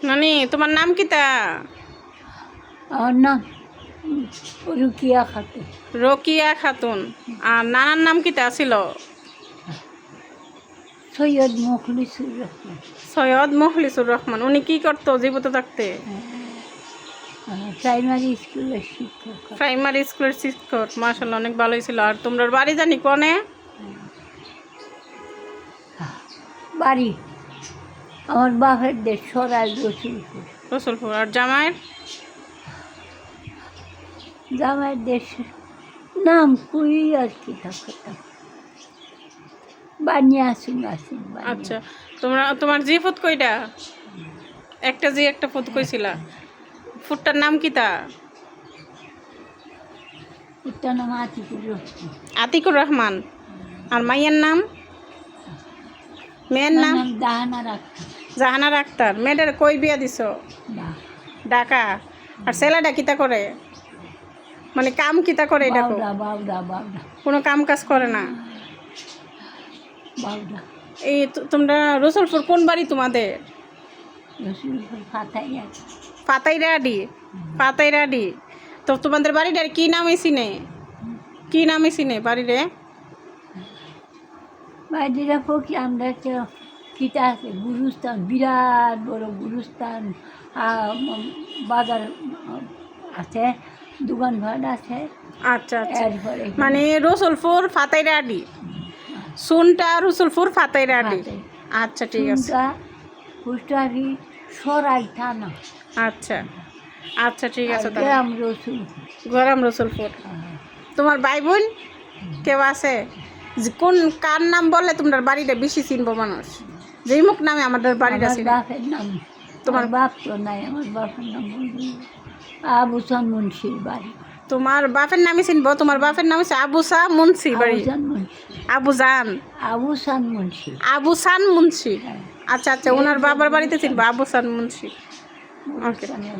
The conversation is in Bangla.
নানি তোমার নাম কিতা? আমার নাম রুকিয়া খাতুন। রোকিয়া খাতুন। আর নানার নাম কিতা ছিল? সৈয়দ মুখলিসুর রহমান। সৈয়দ মুখলিসুর রহমান। উনি কি করতো জীবিত থাকতে? প্রাইমারি স্কুলের শিক্ষক। প্রাইমারি স্কুলের শিক্ষক। মাশাআল্লাহ, অনেক ভালোই ছিল। আর তোমরা বাড়ি জানি কোনে? বাড়ি আমার বাপের দেশ সরাই রসুলপুর। রসুলপুর। আর জামাইয়ের? জামাইয়ের দেশ নাম কুই আর কি থাকতাম বানিয়ে আসুন আসুন। আচ্ছা, তোমার জি ফুট কইটা? একটা জি একটা ফুট কইছিলা। ফুটটার নাম কিতা? ওটার নাম আতিকুর রহমান। আতিকুর রহমান। আর মাইয়ের নাম? মেয়ের নাম? জাহানার আক্তার। জাহানার আক্তার। মেয়েটার কই বিয়া দিছ? ঢাকা। আর ছেলেটা কিতা করে? মানে কাম কিতা করে এটা? বাউডা। কোনো কাম কাজ করে না। বাউডা। এই তোমরা রসুলপুর কোন বাড়ি তোমাদের? রসুলপুর ফাতাইয়া। পাতাইরাডি। তো তোমাদের বাড়িটার কি নামে চিনে? কি নামে চিনে বাড়িরে? বাড়িটা পক্ষে আমরা একটা কিতা আছে গুরুস্থান, বিরাট বড় গুরুস্থান। বাজার আছে, দোকানঘাট আছে। আচ্ছা আচ্ছা। এরপরে মানে রসুলপুর ফাতাইরাডি। সুনটা রসুলপুর ফাতাইরাডি। আচ্ছা ঠিক আছে। পুষ্টারি সরাই থানা। আচ্ছা আচ্ছা ঠিক আছে। গ্রাম রসুলপুর। গরম রসুলপুর। তোমার ভাই বোন কেউ আছে? কোন কার নাম বললে তোমার বাড়িটা বেশি চিনবো মানুষ? যেই মুখ নামে আমাদের বাড়িটা আমার চিনবে। বাপের নাম তোমার বাপ তো নাই। আমার বাপের নাম আবুসান মুন্সির বাড়ি। তোমার বাপের নামই চিনবো? তোমার বাপের নাম হচ্ছে আবুসা মুন্সি বাড়ি। আবুসান মুন্সি। আবুসান মুন্সি। আচ্ছা আচ্ছা, ওনার বাবার বাড়িতে চিনবো আবুসান মুন্সি। ওকে।